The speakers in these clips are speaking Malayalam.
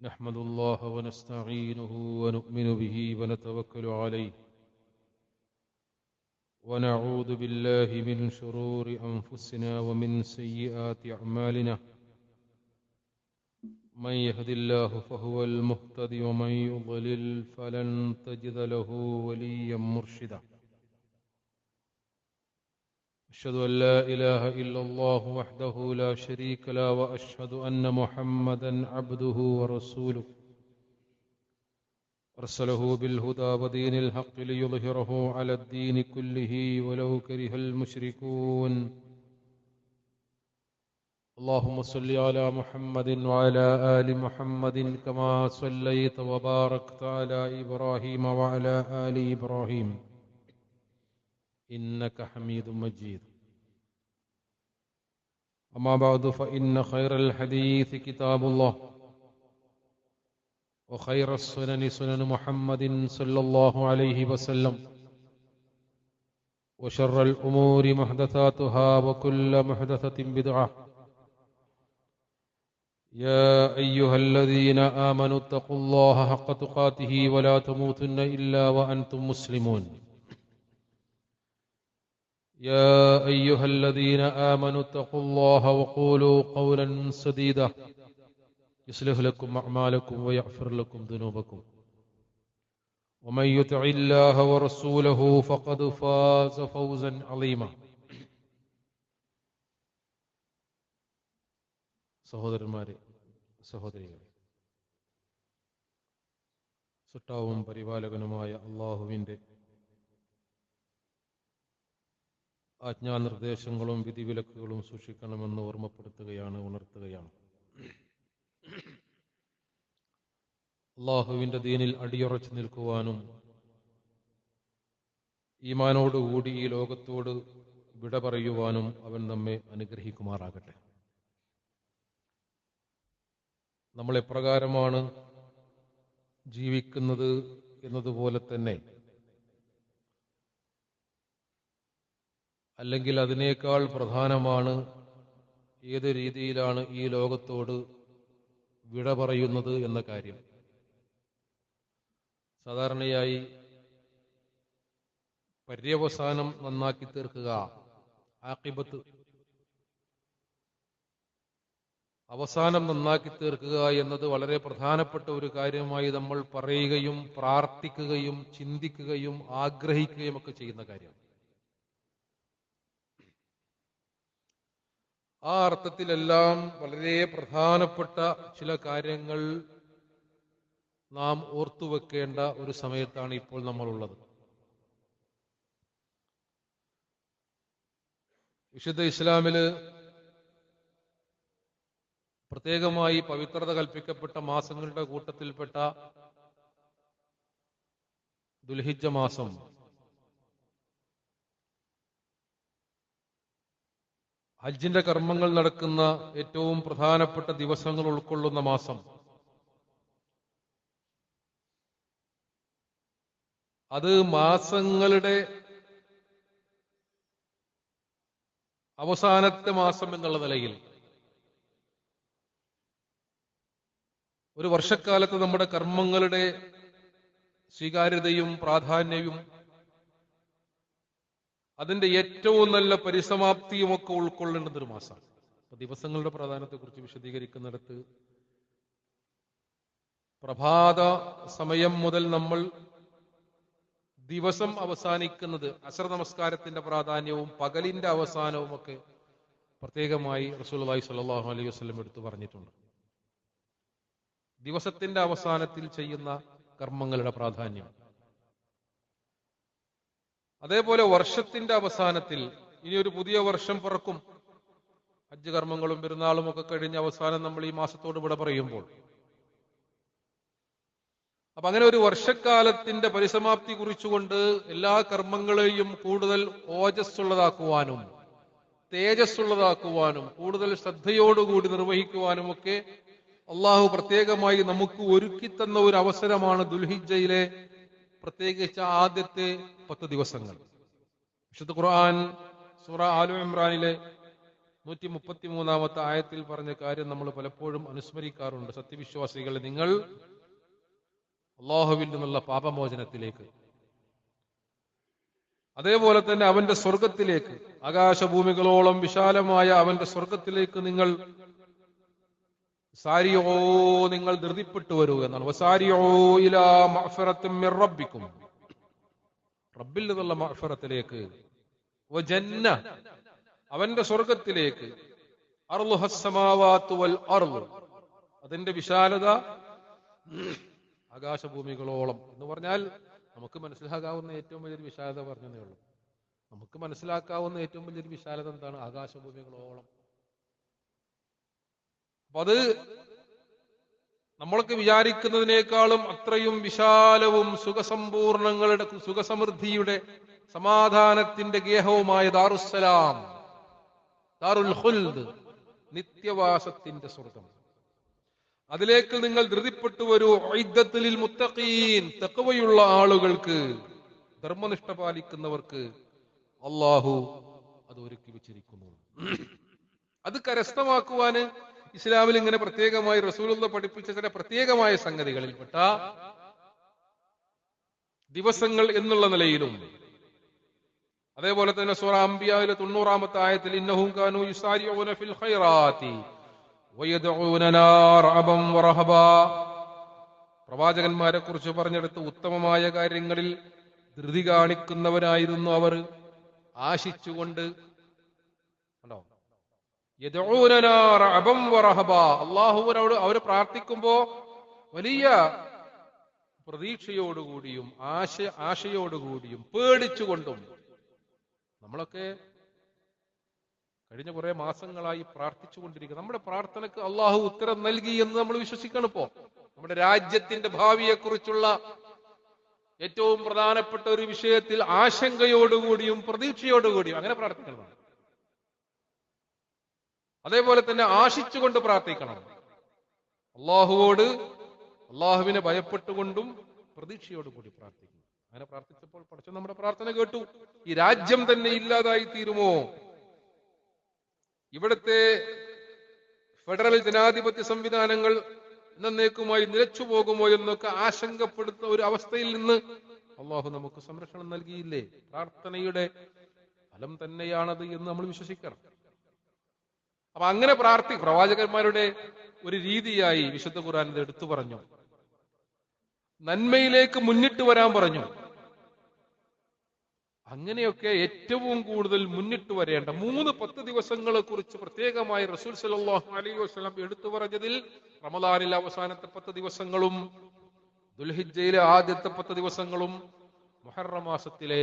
نحمد الله ونستعينه ونؤمن به ونتوكل عليه ونعوذ بالله من شرور أنفسنا ومن سيئات أعمالنا من يهد الله فهو المهتدي ومن يضلل فلن تجد له وليا مرشدا أشهد أن لا إله إلا الله وحده لا شريك له وأشهد أن محمدا عبده ورسوله أرسله بالهدى ودين الحق ليظهره على الدين كله ولو كره المشركون اللهم صل على محمد وعلى آل محمد كما صليت وباركت على إبراهيم وعلى آل إبراهيم إنك حميد مجيد أما بعد فإن خير الحديث كتاب الله وخير السنن سنن محمد صلى الله عليه وسلم وشر الأمور محدثاتها وكل محدثة بدعة يا أيها الذين آمنوا اتقوا الله حق تقاته ولا تموتن إلا وأنتم مسلمون يا أيها الذين آمنوا اتقوا الله وقولوا قولا سديدا يصلح لكم أعمالكم ويغفر لكم ذنوبكم ومن يطع الله ورسوله فقد فاز فوزا عظيما സഹോദരന്മാരെ സഹോദരികളെ, സൃഷ്ടാവും പരിപാലകനുമായ അല്ലാഹുവിൻ്റെ ആജ്ഞാനിർദ്ദേശങ്ങളും വിധിവിലക്കുകളും സൂക്ഷിക്കണമെന്ന് ഓർമ്മപ്പെടുത്തുകയാണ്, ഉണർത്തുകയാണ്. അല്ലാഹുവിൻ്റെ ദീനിൽ അടിയുറച്ചു നിൽക്കുവാനും ഈമാനോടുകൂടി ഈ ലോകത്തോട് വിട പറയുവാനും അവൻ നമ്മെ അനുഗ്രഹിക്കുമാറാകട്ടെ. നമ്മൾ എപ്രകാരമാണ് ജീവിക്കുന്നത് എന്നതുപോലെ തന്നെ, അല്ലെങ്കിൽ അതിനേക്കാൾ പ്രധാനമാണ് ഏത് രീതിയിലാണ് ഈ ലോകത്തോട് വിട പറയുന്നത് എന്ന കാര്യം. സാധാരണയായി പര്യവസാനം നന്നാക്കി തീർക്കുക, ആഖിബത്ത് അവസാനം നന്നാക്കി തീർക്കുക എന്നത് വളരെ പ്രധാനപ്പെട്ട ഒരു കാര്യമായി നമ്മൾ പറയുകയും പ്രാർത്ഥിക്കുകയും ചിന്തിക്കുകയും ആഗ്രഹിക്കുകയും ഒക്കെ ചെയ്യുന്ന കാര്യമാണ്. ആ അർത്ഥത്തിലെല്ലാം വളരെ പ്രധാനപ്പെട്ട ചില കാര്യങ്ങൾ നാം ഓർത്തുവെക്കേണ്ട ഒരു സമയത്താണ് ഇപ്പോൾ നമ്മളുള്ളത്. വിശുദ്ധ ഇസ്ലാമില് പ്രത്യേകമായി പവിത്രത കൽപ്പിക്കപ്പെട്ട മാസങ്ങളുടെ കൂട്ടത്തിൽപ്പെട്ട ദുൽഹിജ്ജ മാസം ഹജ്ജിന്റെ കർമ്മങ്ങൾ നടക്കുന്ന ഏറ്റവും പ്രധാനപ്പെട്ട ദിവസങ്ങൾ ഉൾക്കൊള്ളുന്ന മാസം. അത് മാസങ്ങളുടെ അവസാനത്തെ മാസം എന്നുള്ള നിലയിൽ ഒരു വർഷക്കാലത്ത് നമ്മുടെ കർമ്മങ്ങളുടെ സ്വീകാര്യതയും പ്രാധാന്യവും അതിന്റെ ഏറ്റവും നല്ല പരിസമാപ്തിയുമൊക്കെ ഉൾക്കൊള്ളേണ്ടുന്ന ഒരു മാസമാണ്. അപ്പൊ ദിവസങ്ങളുടെ പ്രാധാന്യത്തെക്കുറിച്ച് വിശദീകരിക്കുന്നിടത്ത് പ്രഭാത സമയം മുതൽ നമ്മൾ ദിവസം അവസാനിക്കുന്നത് അസർ നമസ്കാരത്തിന്റെ പ്രാധാന്യവും പകലിന്റെ അവസാനവും ഒക്കെ പ്രത്യേകമായി റസൂലുള്ളാഹി സ്വല്ലല്ലാഹു അലൈഹി വസല്ലം എടുത്തു പറഞ്ഞിട്ടുണ്ട്. ദിവസത്തിന്റെ അവസാനത്തിൽ ചെയ്യുന്ന കർമ്മങ്ങളുടെ പ്രാധാന്യം. അതേപോലെ വർഷത്തിന്റെ അവസാനത്തിൽ ഇനി ഒരു പുതിയ വർഷം പിറക്കും. ഹജ്ജ് കർമ്മങ്ങളും പെരുന്നാളും ഒക്കെ കഴിഞ്ഞ അവസാനം നമ്മൾ ഈ മാസത്തോട് വിട പറയുമ്പോൾ, അപ്പൊ അങ്ങനെ ഒരു വർഷക്കാലത്തിന്റെ പരിസമാപ്തി കുറിച്ചുകൊണ്ട് എല്ലാ കർമ്മങ്ങളെയും കൂടുതൽ ഓജസ്സുള്ളതാക്കുവാനും തേജസ്സുള്ളതാക്കുവാനും കൂടുതൽ ശ്രദ്ധയോടുകൂടി നിർവഹിക്കുവാനും ഒക്കെ അള്ളാഹു പ്രത്യേകമായി നമുക്ക് ഒരുക്കി തന്ന ഒരു അവസരമാണ് ദുൽഹിജ്ജയിലെ പ്രത്യേകിച്ച് ആദ്യത്തെ 10 ദിവസങ്ങൾ. വിശുദ്ധ ഖുർആൻ സൂറ ആലു ഇമ്രാനിലെ 133-ാമത്തെ ആയത്തിൽ പറഞ്ഞ കാര്യം നമ്മൾ പലപ്പോഴും അനുസ്മരിക്കാറുണ്ട്. സത്യവിശ്വാസികളെ, നിങ്ങൾ അല്ലാഹുവിൽ നിന്നുള്ള പാപമോചനത്തിലേക്ക്, അതേപോലെ തന്നെ അവന്റെ സ്വർഗത്തിലേക്ക്, ആകാശഭൂമികളോളം വിശാലമായ അവന്റെ സ്വർഗത്തിലേക്ക് നിങ്ങൾ സാരിയോ, നിങ്ങൾ ധൃതിപ്പെട്ടു വരൂ എന്നാണ്. വസാരിയോ ഇലാ മഗ്ഫിറത്തിൻ മിർ റബ്ബിക്കും, റബ്ബിൽ നിന്നുള്ള മഗ്ഫിറത്തിലേക്ക്, വജന്ന, അവന്റെ സ്വർഗത്തിലേക്ക്, അർളുഹസ് സമാവാതു വൽ അർള്, അതിന്റെ വിശാലത ആകാശഭൂമികളോളം എന്ന് പറഞ്ഞാൽ നമുക്ക് മനസ്സിലാക്കാവുന്ന ഏറ്റവും വലിയൊരു വിശാലത പറഞ്ഞതേ ഉള്ളൂ. നമുക്ക് മനസ്സിലാക്കാവുന്ന ഏറ്റവും വലിയൊരു വിശാലത എന്താണ്? ആകാശഭൂമികളോളം. അപ്പൊ അത് നമ്മളൊക്കെ വിചാരിക്കുന്നതിനേക്കാളും അത്രയും വിശാലവും സുഖസമ്പൂർണങ്ങളുടെ, സുഖസമൃദ്ധിയുടെ, സമാധാനത്തിന്റെ ഗേഹവുമായ ദാറുസ്സലാം, ദാറുൽ ഖുൽദ്, നിത്യവാസത്തിന്റെ സ്വർഗം, അതിലേക്ക് നിങ്ങൾ ധൃതിപ്പെട്ടു വരൂ. ഉഇദ്ദത്തുൽ ലിൽ മുത്തഖീൻ, തഖ്വയുള്ള ആളുകൾക്ക്, ധർമ്മനിഷ്ഠ പാലിക്കുന്നവർക്ക് അല്ലാഹു അത് ഒരുക്കി വെച്ചിരിക്കുന്നു. അത് കരസ്ഥമാക്കുവാന് ഇസ്ലാമിൽ ഇങ്ങനെ പ്രത്യേകമായി റസൂലുള്ളാഹി പഠിപ്പിച്ച ചില പ്രത്യേകമായ സംഗതികളിൽപ്പെട്ട ദിവസങ്ങൾ എന്നുള്ള നിലയിലും, അതേപോലെ തന്നെ സൂറ അംബിയായിലെ 90-ാമത്തെ ആയത്തിൽ ഇന്നഹും കാനൂ യുസാരിഊന ഫിൽ ഖൈറാത്തി വയദ്ഊനനാ റഅബൻ വറഹബാ, പ്രവാചകന്മാരെ കുറിച്ച് പറഞ്ഞെടുത്ത് ഉത്തമമായ കാര്യങ്ങളിൽ ധൃതി കാണിക്കുന്നവരായിരുന്നു അവർ, ആശിച്ചുകൊണ്ട്. കണ്ടോ? യദ്ഊനനാ റഅബൻ വറഹബാ, അല്ലാഹുവിനോട് അവർ പ്രാർത്ഥിക്കുമ്പോ വലിയ പ്രതീക്ഷയോടുകൂടിയും ആശയോടുകൂടിയും പേടിച്ചുകൊണ്ടും. നമ്മളൊക്കെ കഴിഞ്ഞ കുറെ മാസങ്ങളായി പ്രാർത്ഥിച്ചുകൊണ്ടിരിക്കുക. നമ്മുടെ പ്രാർത്ഥനക്ക് അള്ളാഹു ഉത്തരം നൽകി എന്ന് നമ്മൾ വിശ്വസിക്കണം. ഇപ്പോ നമ്മുടെ രാജ്യത്തിന്റെ ഭാവിയെക്കുറിച്ചുള്ള ഏറ്റവും പ്രധാനപ്പെട്ട ഒരു വിഷയത്തിൽ ആശങ്കയോടുകൂടിയും പ്രതീക്ഷയോടുകൂടിയും അങ്ങനെ പ്രാർത്ഥിക്കണം. അതേപോലെ തന്നെ ആശിച്ചുകൊണ്ട് പ്രാർത്ഥിക്കണം. അള്ളാഹുവോട്, അള്ളാഹുവിനെ ഭയപ്പെട്ടുകൊണ്ടും പ്രതീക്ഷയോടുകൂടി പ്രാർത്ഥിക്കണം. അങ്ങനെ പ്രാർത്ഥിച്ചപ്പോൾ പടച്ചോൻ നമ്മുടെ പ്രാർത്ഥന കേട്ടു. ഈ രാജ്യം തന്നെ ഇല്ലാതായി തീരുമോ, ഇവിടുത്തെ ഫെഡറൽ ജനാധിപത്യ സംവിധാനങ്ങൾ എന്നേക്കുമായി നിലച്ചു പോകുമോ എന്നൊക്കെ ആശങ്കപ്പെടുന്ന ഒരു അവസ്ഥയിൽ നിന്ന് അള്ളാഹു നമുക്ക് സംരക്ഷണം നൽകിയില്ലേ? പ്രാർത്ഥനയുടെ ഫലം തന്നെയാണത് എന്ന് നമ്മൾ വിശ്വസിക്കണം. അപ്പൊ അങ്ങനെ പ്രവാചകന്മാരുടെ ഒരു രീതിയായി വിശുദ്ധ ഖുർആൻ എടുത്തു പറഞ്ഞു. നന്മയിലേക്ക് മുന്നിട്ട് വരാൻ പറഞ്ഞു. അങ്ങനെയൊക്കെ ഏറ്റവും കൂടുതൽ മുന്നിട്ട് വരേണ്ട 10 ദിവസങ്ങളെ കുറിച്ച് പ്രത്യേകമായി റസൂൽ സല്ലല്ലാഹു അലൈഹി വസല്ലം എടുത്തു പറഞ്ഞതിൽ റമദാനിലെ അവസാനത്തെ 10 ദിവസങ്ങളും ദുൽഹിജ്ജയിലെ ആദ്യത്തെ 10 ദിവസങ്ങളും മുഹറം മാസത്തിലെ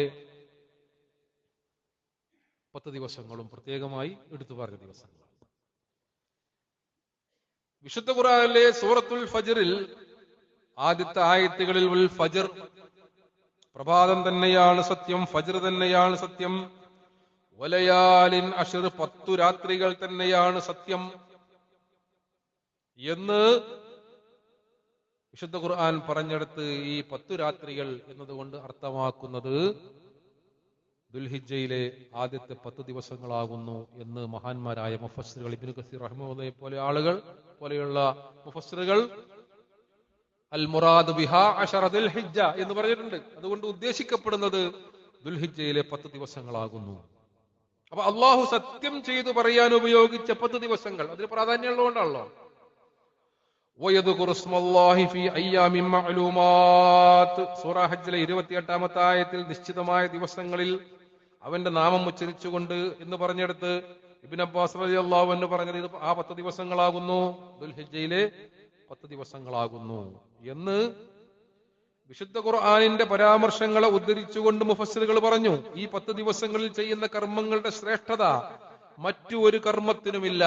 10 ദിവസങ്ങളും പ്രത്യേകമായി എടുത്തു പറഞ്ഞ ദിവസങ്ങളാണ്. വിശുദ്ധ ഖുർആനിലെ സൂറത്തുൽ ഫജ്റിൽ ആദ്യത്തെ ആയത്തുകളിൽ വൽ ഫജ്ർ, പ്രഭാതം തന്നെയാണ് സത്യം, ഫജ്ർ തന്നെയാണ് സത്യം, വലയാലിൻ അശ്ർ, 10 രാത്രികൾ തന്നെയാണ് സത്യം എന്ന് വിശുദ്ധ ഖുർആൻ പറഞ്ഞെടുത്ത് ഈ 10 രാത്രികൾ എന്നതുകൊണ്ട് അർത്ഥമാക്കുന്നത് ദുൽഹിജ്ജയിലെ ആദ്യത്തെ 10 ദിവസങ്ങളാകുന്നു എന്ന് മഹാന്മാരായ മുഫസ്സിറുകൾ, ഇബ്നു കസീർ റഹിമഹുള്ളാഹി പോലെയുള്ള മുഫസ്സിറുകൾ അൽ മുറാദ് ബിഹാ അശറ ദുൽഹിജ്ജ എന്ന് പറഞ്ഞിട്ടുണ്ട്. അതുകൊണ്ട് ഉദ്ദേശിക്കപ്പെടുന്നത് ദുൽഹിജ്ജയിലെ 10 ദിവസങ്ങളാകുന്നു. അപ്പൊ അള്ളാഹു സത്യം ചെയ്തു പറയാൻ ഉപയോഗിച്ച 10 ദിവസങ്ങൾ അതിന് പ്രാധാന്യമുള്ളതുകൊണ്ടാണല്ലോ. വയദ്കുറു ഇസ്മല്ലാഹി ഫീ അയ്യാമിൻ മഅലൂമാത്ത്, സൂറ ഹജ്ജിലെ 28-ാമത്തെ ആയത്തിൽ നിശ്ചിതമായ ദിവസങ്ങളിൽ അവന്റെ നാമം ഉച്ചരിച്ചുകൊണ്ട് എന്ന് പറഞ്ഞെടുത്ത് ഇബ്നു അബ്ബാസ് റളിയല്ലാഹു അൻഹു പറഞ്ഞത് ഇത് ആ 10 ദിവസങ്ങളാകുന്നു, ദുൽഹിജ്ജയിലെ 10 ദിവസങ്ങളാകുന്നു എന്ന് വിശുദ്ധ ഖുർആനിന്റെ പരാമർശങ്ങളെ ഉദ്ധരിച്ചുകൊണ്ട് മുഫസ്സിറുകൾ പറഞ്ഞു. ഈ 10 ദിവസങ്ങളിൽ ചെയ്യുന്ന കർമ്മങ്ങളുടെ ശ്രേഷ്ഠത മറ്റു ഒരു കർമ്മത്തിനുമില്ല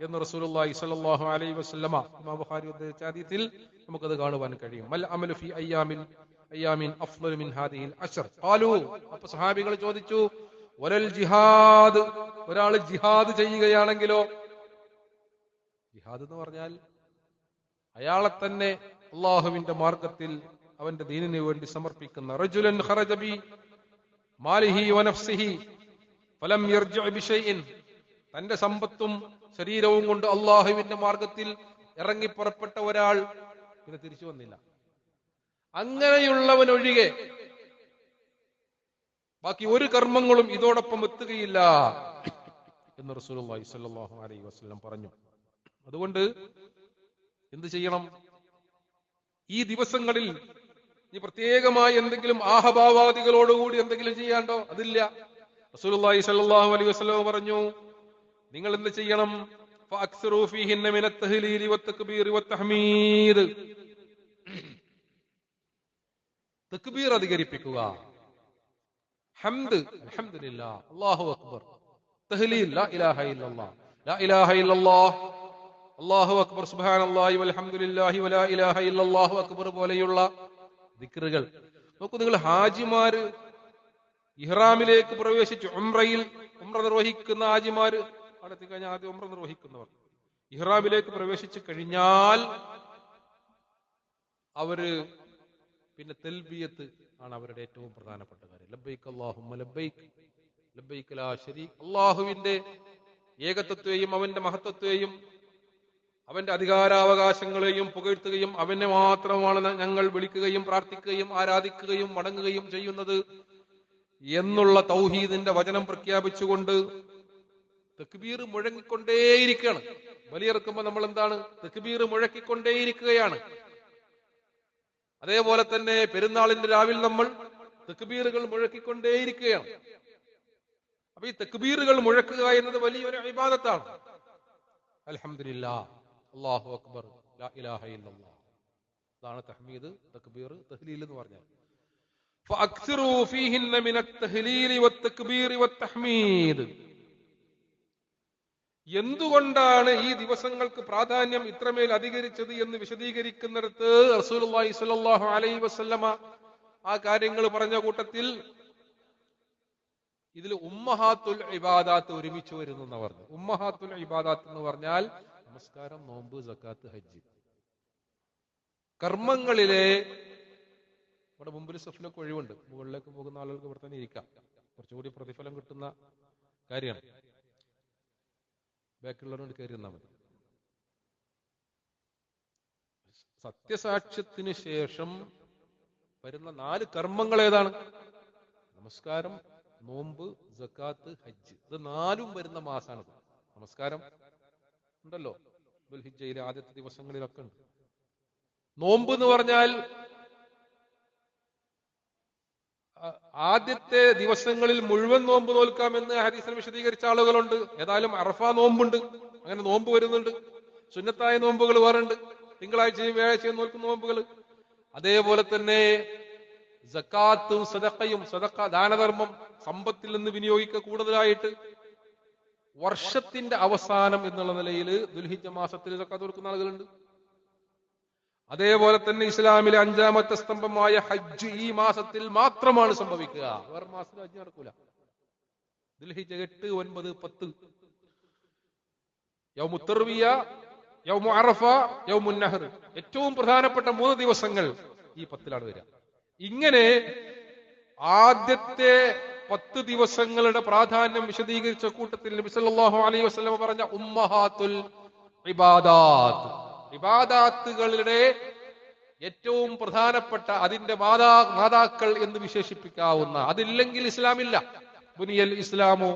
എന്ന് റസൂലുള്ളാഹി സ്വല്ലല്ലാഹു അലൈഹി വസല്ലമ ഇമാം ബുഖാരി ഉദ്ധരിച്ച ഹദീസിൽ നമുക്കത് കാണുവാൻ കഴിയും. മൽ അമലു ഫീ അയ്യാമിൻ അഫ്ളലു മിൻ ഹാദിഹിൽ അശ്ർ. ഖാലു, അപ്പോൾ സഹാബികൾ ചോദിച്ചു, വലൽ ജിഹാദ്, ഒരാൾ ജിഹാദ് ചെയ്യുകയാണെങ്കിലോ? ജിഹാദ് എന്ന് പറഞ്ഞാൽ അയാളെ തന്നെ അള്ളാഹുവിന്റെ മാർഗത്തിൽ അവന്റെ ദീനിന് വേണ്ടി സമർപ്പിക്കുന്ന. റജുലൻ ഖറജ ബി മാലിഹി വനഫ്സിഹി ഫലം യർജി ബിശൈഇൻ, തന്റെ സമ്പത്തും ശരീരവും കൊണ്ട് അള്ളാഹുവിന്റെ മാർഗത്തിൽ ഇറങ്ങിപ്പുറപ്പെട്ട ഒരാൾ പിന്നെ തിരിച്ചു വന്നില്ല. അങ്ങനെയുള്ളവനൊഴികെ ബാക്കി ഒരു കർമ്മങ്ങളും ഇതോടൊപ്പം എത്തുകയില്ല എന്ന് റസൂലുള്ളാഹി സ്വല്ലല്ലാഹു അലൈഹി വസല്ലം പറഞ്ഞു. അതുകൊണ്ട് എന്ത് ചെയ്യണം? ഈ ദിവസങ്ങളിൽ ഈ പ്രത്യേകമായി എന്തെങ്കിലും ആഹഭാവാദികളോടുകൂടി എന്തെങ്കിലും ചെയ്യാണ്ടോ? അതില്ല. റസൂലുള്ളാഹി സ്വല്ലല്ലാഹു അലൈഹി വസല്ലം പറഞ്ഞു, നിങ്ങൾ എന്ത് ചെയ്യണം? ഫഅക്സിറൂ ഫീഹിന്ന മിനത്ത് തഹ്ലീലി വത്തക്ബീർ വത്തഹ്മീദ്. തക്ബീർ അധികരിപ്പിക്കുക, ഹംദ് അൽഹംദുലില്ലാഹ്, അല്ലാഹു അക്ബർ, തഹ്ലീൽ ലാ ഇലാഹ ഇല്ലല്ലാഹ്, ലാ ഇലാഹ ഇല്ലല്ലാഹ്, അല്ലാഹു അക്ബർ, സുബ്ഹാനല്ലാഹി വൽഹംദുലില്ലാഹി വലാ ഇലാഹ ഇല്ലല്ലാഹു അക്ബർ പോലെയുള്ള ദിക്റുകൾ. നോക്കൂ, നിങ്ങൾ ഹാജിമാര് ഇഹ്റാമിലേക്ക് പ്രവേശിച്ചു, ഉംറ നിർവഹിക്കുന്ന ഹാജിമാര് അവിടെ എത്തിക്കഴിഞ്ഞാൽ ആദ്യം ഉംറ നിർവഹിക്കുന്നവർ ഇഹ്റാമിലേക്ക് പ്രവേശിച്ചു കഴിഞ്ഞാൽ അവര് പിന്നെ തൽബിയത്ത് ആണ് അവരുടെ ഏറ്റവും പ്രധാനപ്പെട്ട കാര്യം. ലബ്ബൈക് അല്ലാഹുമ്മ ലബ്ബൈക്, ലബ്ബൈക ലാ ശരീക. അല്ലാഹുവിന്റെ ഏകത്വത്തെയും അവന്റെ മഹത്വത്തെയും അവന്റെ അധികാരാവകാശങ്ങളെയും പുകഴ്ത്തുകയും അവനെ മാത്രമാണ് ഞങ്ങൾ വിളിക്കുകയും പ്രാർത്ഥിക്കുകയും ആരാധിക്കുകയും വണങ്ങുകയും ചെയ്യുന്നത് എന്നുള്ള തൗഹീദിന്റെ വചനം പ്രഖ്യാപിച്ചുകൊണ്ട് തക്ബീർ മുഴങ്ങിക്കൊണ്ടേയിരിക്കുകയാണ്. ബലിയിറക്കുമ്പോൾ നമ്മൾ എന്താണ്? തക്ബീർ മുഴക്കിക്കൊണ്ടേയിരിക്കുകയാണ്. അതേപോലെ തന്നെ പെരുന്നാളിന്റെ രാവിലെ നമ്മൾ തക്ബീറുകൾ മുഴക്കിക്കൊണ്ടേയിരിക്കുകയാണ്. അപ്പൊ ഈ തക്ബീറുകൾ മുഴക്കുക എന്നത് വലിയൊരു ഇബാദത്താണ്. അൽഹംദുലില്ലാഹ്, അല്ലാഹു അക്ബർ, ലാ ഇലാഹ ഇല്ലല്ലാഹ്. അതാണ് തഹ്മീദ്, തക്ബീർ, തഹ്ലീൽ എന്ന് പറഞ്ഞാൽ. ഫഅക്സിറൂ ഫീഹിന്ന മിനത്ത് തഹ്ലീലി വത്തക്ബീർ വത്തഹ്മീദ്. എന്തുകൊണ്ടാണ് ഈ ദിവസങ്ങൾക്ക് പ്രാധാന്യം ഇത്രമേൽ അധികരിച്ചത് എന്ന് വിശദീകരിക്കുന്നിടത്ത് റസൂലുള്ളാഹി സ്വല്ലല്ലാഹു അലൈഹി വസല്ലമ ആ കാര്യങ്ങൾ പറഞ്ഞ കൂട്ടത്തിൽ ഇതിൽ ഉമ്മഹാത്തുൽ ഇബാദാത്ത് ഒരുമിച്ച് വരുന്നു എന്ന് പറഞ്ഞു. ഉമ്മഹാത്തുൽ ഇബാദാത്ത് എന്ന് പറഞ്ഞാൽ നമസ്കാരം, നോമ്പ്, സക്കാത്ത്, ഹജ്ജ്. കർമ്മങ്ങളിലെ ഇവിടെ മുമ്പിൽ സഫിലൊക്കെ ഒഴിവുണ്ട്, മുകളിലേക്ക് പോകുന്ന ആളുകൾക്ക് ഇവിടെ തന്നെ ഇരിക്കാം. കുറച്ചുകൂടി പ്രതിഫലം കിട്ടുന്ന കാര്യമാണ്. ബാക്കിയുള്ളവരോട് കയറി നിന്നാൽ മതി. സത്യസാക്ഷ്യത്തിന് ശേഷം വരുന്ന 4 കർമ്മങ്ങൾ ഏതാണ്? നമസ്കാരം, നോമ്പ്, സക്കാത്ത്, ഹജ്ജ്. ഇത് 4ഉം വരുന്ന മാസമാണത്. നമസ്കാരം ഉണ്ടല്ലോ, ദുൽഹിജ്ജയിലെ ആദ്യത്തെ ദിവസങ്ങളിലൊക്കെ ഉണ്ട്. നോമ്പ് എന്ന് പറഞ്ഞാൽ ആദ്യത്തെ ദിവസങ്ങളിൽ മുഴുവൻ നോമ്പ് നോൽക്കാമെന്ന് ഹദീസിൽ വിശദീകരിച്ച ആളുകളുണ്ട്. ഏതായാലും അറഫ നോമ്പുണ്ട്, അങ്ങനെ നോമ്പ് വരുന്നുണ്ട്. സുന്നത്തായ നോമ്പുകൾ വേറുണ്ട്, തിങ്കളാഴ്ചയും വ്യാഴാഴ്ചയും നോൽക്കുന്ന നോമ്പുകൾ. അതേപോലെ തന്നെ സക്കാത്തും സദഖയും, സദഖ ദാനധർമ്മം, സമ്പത്തിൽ നിന്ന് വിനിയോഗിക്കുക കൂടുതലായിട്ട് വർഷത്തിന്റെ അവസാനം എന്നുള്ള നിലയിൽ ദുൽഹിജ്ജ മാസത്തിൽ സക്കാത്ത് കൊടുക്കുന്ന ആളുകളുണ്ട്. അതേപോലെ തന്നെ ഇസ്ലാമിലെ 5ാമത്തെ സ്തംഭമായ ഹജ്ജ് ഈ മാസത്തിൽ മാത്രമാണ് സംഭവിക്കുക. വേറെ മാസത്തിൽ ഹജ്ജ് നടക്കൂല. ദുൽഹിജ്ജ 8, 9, 10 യൗമു തർവിയ, യൗമു അറഫ, യൗമു നഹർ, ഏറ്റവും പ്രധാനപ്പെട്ട 3 ദിവസങ്ങൾ ഈ 10ലാണ് വരിക. ഇങ്ങനെ ആദ്യത്തെ 10 ദിവസങ്ങളുടെ പ്രാധാന്യം വിശദീകരിച്ച കൂട്ടത്തിൽ നബി സല്ലല്ലാഹു അലൈഹി വസല്ലം പറഞ്ഞ ഉമ്മഹാത്തുൽ ഇബാദാത്ത്, ഇബാദാത്തുകളുടെ ഏറ്റവും പ്രധാനപ്പെട്ട, അതിന്റെ മാതാക്കൾ എന്ന് വിശേഷിപ്പിക്കാവുന്ന, അതില്ലെങ്കിൽ ഇസ്ലാമില്ല. ബുനിയൽ ഇസ്ലാമു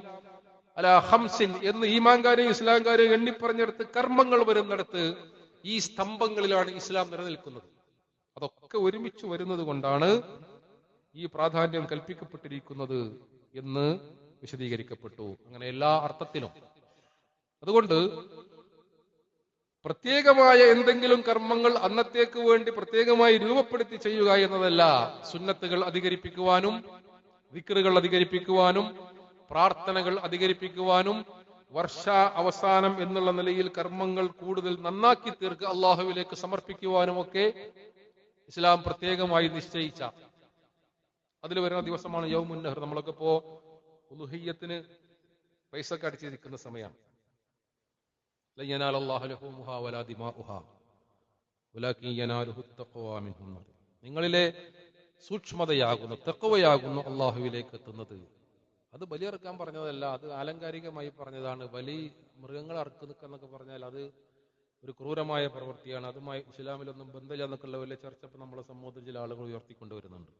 അലാ ഖംസിൻ എന്ന് ഈമാൻകാരെയും ഇസ്ലാംകാരെയും എണ്ണിപ്പറഞ്ഞെടുത്ത് കർമ്മങ്ങൾ വരുന്നിടത്ത് ഈ സ്തംഭങ്ങളിലാണ് ഇസ്ലാം നിലനിൽക്കുന്നത്. അതൊക്കെ ഒരുമിച്ച് വരുന്നത് കൊണ്ടാണ് ഈ പ്രാധാന്യം കൽപ്പിക്കപ്പെട്ടിരിക്കുന്നത് എന്ന് വിശദീകരിക്കപ്പെട്ടു. അങ്ങനെ എല്ലാ അർത്ഥത്തിലും. അതുകൊണ്ട് പ്രത്യേകമായ എന്തെങ്കിലും കർമ്മങ്ങൾ അന്നത്തേക്ക് വേണ്ടി പ്രത്യേകമായി രൂപപ്പെടുത്തി ചെയ്യുക എന്നതല്ല. സുന്നത്തുകൾ അധികരിപ്പിക്കുവാനും ദിക്റുകൾ അധികരിപ്പിക്കുവാനും പ്രാർത്ഥനകൾ അധികരിപ്പിക്കുവാനും വർഷ അവസാനം എന്നുള്ള നിലയിൽ കർമ്മങ്ങൾ കൂടുതൽ നന്നാക്കി തീർക്കുക, അള്ളാഹുവിലേക്ക് സമർപ്പിക്കുവാനും ഒക്കെ ഇസ്ലാം പ്രത്യേകമായി നിശ്ചയിച്ച അതിൽ വരുന്ന ദിവസമാണ് യൗമുൻ നഹർ. നമ്മളൊക്കെ ഇപ്പോ ഉളുഹിയ്യത്തിന് പൈസ ഒക്കെ അടിച്ചിരിക്കുന്ന സമയമാണ്. നിങ്ങളിലെ സൂക്ഷ്മതയാകുന്നു, തഖ്വയാകുന്നു അള്ളാഹുവിലേക്ക് എത്തുന്നത്. അത് ബലിയറുക്കാൻ പറഞ്ഞതല്ല, അത് ആലങ്കാരികമായി പറഞ്ഞതാണ്. ബലി മൃഗങ്ങൾ അറുക്കുന്നൊക്കെ പറഞ്ഞാൽ അത് ഒരു ക്രൂരമായ പ്രവൃത്തിയാണ്, അതുമായി ഇസ്ലാമിലൊന്നും ബന്ധമില്ല എന്നൊക്കെയുള്ള വലിയ ചർച്ച ഇപ്പം നമ്മളെ സമൂഹത്തിൽ ചില ആളുകൾ ഉയർത്തിക്കൊണ്ടുവരുന്നുണ്ട്.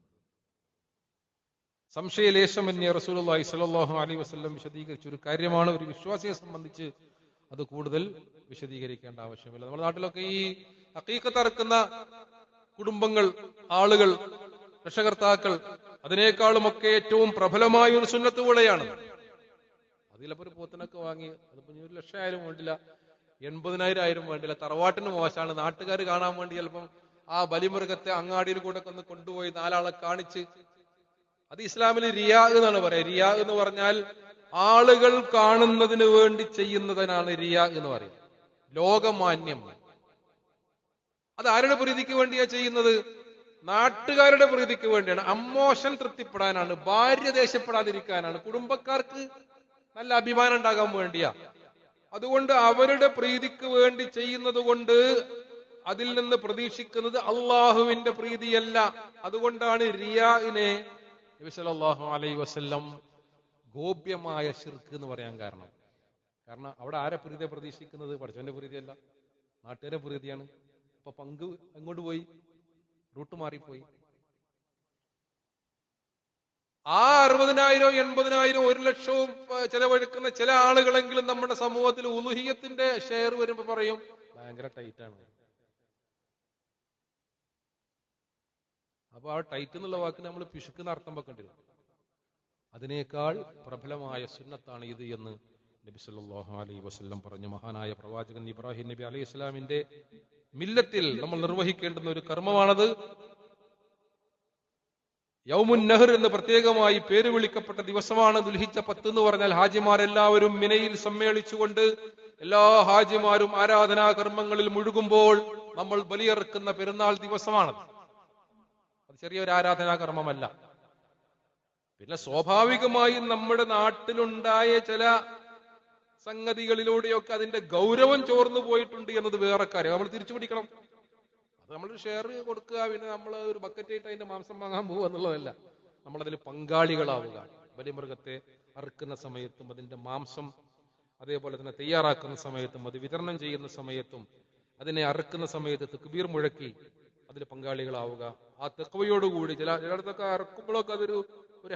സംശയലേശമന്യേ റസൂലുള്ളാഹി സ്വല്ലല്ലാഹു അലൈഹി വസല്ലം വിശദീകരിച്ച ഒരു കാര്യമാണ്. ഒരു വിശ്വാസിയെ സംബന്ധിച്ച് അത് കൂടുതൽ വിശദീകരിക്കേണ്ട ആവശ്യമില്ല. നമ്മുടെ നാട്ടിലൊക്കെ ഈ ഹഖീഖത്ത് അറുക്കുന്ന കുടുംബങ്ങൾ, ആളുകൾ, രക്ഷകർത്താക്കൾ, അതിനേക്കാളുമൊക്കെ ഏറ്റവും പ്രബലമായ ഒരു സുന്നത്ത് കൂടെയാണ്. അതിലപ്പോ ഒരു പോത്തിനൊക്കെ വാങ്ങി അതിപ്പോ 1,00,000 ആയാലും വേണ്ടില്ല, 80,000 ആയാലും വേണ്ടില്ല, തറവാട്ടിന് മോശമാണ്, നാട്ടുകാർ കാണാൻ വേണ്ടി ചിലപ്പം ആ ബലിമൃഗത്തെ അങ്ങാടിയിൽ കൂടെ ഒന്ന് കൊണ്ടുപോയി 4 ആളെ കാണിച്ച്, അത് ഇസ്ലാമിൽ റിയാ എന്നാണ് പറയുക. റിയാ എന്ന് പറഞ്ഞാൽ ആളുകൾ കാണുന്നതിന് വേണ്ടി ചെയ്യുന്നതിനാണ് റിയാ എന്ന് പറയുന്നത്, ലോകമാന്യം. അത് ആരുടെ പ്രീതിക്ക് വേണ്ടിയാ ചെയ്യുന്നത്? നാട്ടുകാരുടെ പ്രീതിക്ക് വേണ്ടിയാണ്, അമ്മോഷൻ തൃപ്തിപ്പെടാനാണ്, ഭാര്യ ദേഷ്യപ്പെടാതിരിക്കാനാണ്, കുടുംബക്കാർക്ക് നല്ല അഭിമാനം ഉണ്ടാകാൻ വേണ്ടിയാ. അതുകൊണ്ട് അവരുടെ പ്രീതിക്ക് വേണ്ടി ചെയ്യുന്നത് കൊണ്ട് അതിൽ നിന്ന് പ്രതീക്ഷിക്കുന്നത് അള്ളാഹുവിന്റെ പ്രീതിയല്ല. അതുകൊണ്ടാണ് റിയാഇനെ നബി സല്ലല്ലാഹു അലൈഹി വസല്ലം ഗോപ്യമായ ശിർക്ക് എന്ന് പറയാൻ കാരണം. അവിടെ ആരെ പ്രീതിയെ പ്രതീക്ഷിക്കുന്നത്? പടച്ചവന്റെ പ്രീതിയല്ല, നാട്ടുകാരെ പ്രീതിയാണ്. അപ്പൊ പങ്ക് എങ്ങോട്ട് പോയി? റൂട്ട് മാറിപ്പോയി. ആ 60,000, 80,000, 1,00,000 ചെലവഴിക്കുന്ന ചില ആളുകളെങ്കിലും നമ്മുടെ സമൂഹത്തിൽ ഉലുഹിയത്തിന്റെ ഷെയർ വരുമ്പോ പറയും ഭയങ്കര ടൈറ്റാണ്. അപ്പൊ ആ ടൈറ്റ് എന്നുള്ള വാക്കിന് നമ്മൾ പിശുക്കുന്ന അർത്ഥം വെക്കേണ്ടില്ല. അതിനേക്കാൾ പ്രബലമായ സുന്നത്താണ് ഇത് എന്ന് നബി സല്ലല്ലാഹു അലൈഹി വസല്ലം പറഞ്ഞു. മഹാനായ പ്രവാചകൻ ഇബ്രാഹിം നബി അലൈഹി ഇസ്ലാമിന്റെ മില്ലത്തിൽ നമ്മൾ നിർവഹിക്കേണ്ടുന്ന ഒരു കർമ്മമാണത്. യൗമുൻ നഹർ എന്ന് പ്രത്യേകമായി പേര് വിളിക്കപ്പെട്ട ദിവസമാണ് ദുൽഹിജ്ജ 10 എന്ന് പറഞ്ഞാൽ. ഹാജിമാരെല്ലാവരും മിനയിൽ സമ്മേളിച്ചുകൊണ്ട് എല്ലാ ഹാജിമാരും ആരാധനാ കർമ്മങ്ങളിൽ മുഴുകുമ്പോൾ നമ്മൾ ബലിയറുക്കുന്ന പെരുന്നാൾ ദിവസമാണ്. അത് ചെറിയൊരു ആരാധനാ കർമ്മമല്ല. പിന്നെ സ്വാഭാവികമായും നമ്മുടെ നാട്ടിലുണ്ടായ ചില സംഗതികളിലൂടെയൊക്കെ അതിന്റെ ഗൗരവം ചോർന്നു പോയിട്ടുണ്ട് എന്നത് വേറെ കാര്യം. നമ്മൾ തിരിച്ചു പിടിക്കണം. അത് നമ്മൾ ഷെയർ കൊടുക്കുക, പിന്നെ നമ്മൾ ഒരു ബക്കറ്റായിട്ട് അതിന്റെ മാംസം വാങ്ങാൻ പോകുക എന്നുള്ളതല്ല. നമ്മളതിൽ പങ്കാളികളാവുക. ബലിമൃഗത്തെ അറുക്കുന്ന സമയത്തും അതിന്റെ മാംസം അതേപോലെ തന്നെ തയ്യാറാക്കുന്ന സമയത്തും അത് വിതരണം ചെയ്യുന്ന സമയത്തും അതിനെ അറുക്കുന്ന സമയത്ത് തക്ബീർ മുഴക്കി അതിൽ പങ്കാളികളാവുക. ആ തഖ്വയോടുകൂടി ചിലയിടത്തൊക്കെ അറുക്കുമ്പോഴൊക്കെ അതൊരു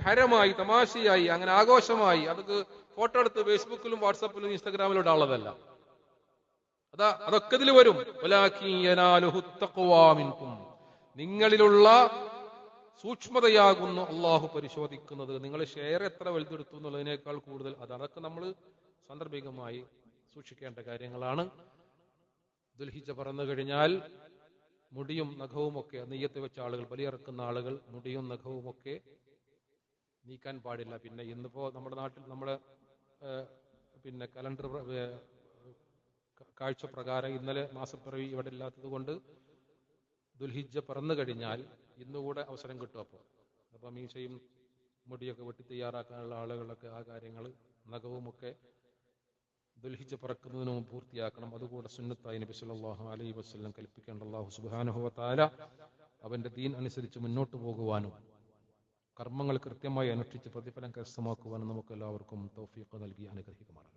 ഹരമായി, തമാശയായി, അങ്ങനെ ആഘോഷമായി അതൊക്കെ ഫോട്ടോ എടുത്ത് ഫേസ്ബുക്കിലും വാട്സാപ്പിലും ഇൻസ്റ്റാഗ്രാമിലും ഇടാനുള്ളതല്ല. അതൊക്കെ ഇതിൽ വരും. നിങ്ങളിലുള്ള സൂക്ഷ്മതയാകുന്നു അള്ളാഹു പരിശോധിക്കുന്നത്. നിങ്ങൾ ഷെയർ എത്ര വലുതെടുത്തു എന്നുള്ളതിനേക്കാൾ കൂടുതൽ അതൊക്കെ നമ്മൾ സാന്ദർഭികമായി സൂക്ഷിക്കേണ്ട കാര്യങ്ങളാണ്. ദുൽഹിജ്ജ പറന്നു കഴിഞ്ഞാൽ മുടിയും നഖവും ഒക്കെ നെയ്യത്ത് വെച്ച ആളുകൾ, ബലിയിറക്കുന്ന ആളുകൾ മുടിയും നഖവും ഒക്കെ നീക്കാൻ പാടില്ല. പിന്നെ ഇന്നിപ്പോ നമ്മുടെ നാട്ടിൽ നമ്മുടെ പിന്നെ കലണ്ടർ കാഴ്ച പ്രകാരം ഇന്നലെ മാസപ്പിറവി ഇവിടെ ഇല്ലാത്തത് കൊണ്ട് ദുൽഹിജ്ജ പറന്നു കഴിഞ്ഞാൽ ഇന്നുകൂടെ അവസരം കിട്ടും. അപ്പോൾ മീശയും മുടിയൊക്കെ വെട്ടി തയ്യാറാക്കാനുള്ള ആളുകളൊക്കെ ആ കാര്യങ്ങൾ നഖവുമൊക്കെ ദുൽഹിജ്ജ പറക്കുന്നതിന് മുമ്പ് പൂർത്തിയാക്കണം. അതുകൂടെ സുന്നത്തായി നബി സല്ലല്ലാഹു അലൈഹി വസല്ലം കൽപ്പിക്കേണ്ട. അല്ലാഹു സുബ്ഹാനഹു വ തആല അവന്റെ ദീൻ അനുസരിച്ച് മുന്നോട്ട് പോകുവാനും കർമ്മങ്ങൾ കൃത്യമായി അനുഷ്ഠിച്ച് പ്രതിഫലം കരസ്ഥമാക്കുവാനും നമുക്ക് എല്ലാവർക്കും തൗഫീഖ് നൽകി അനുഗ്രഹിക്കുമാറാകട്ടെ.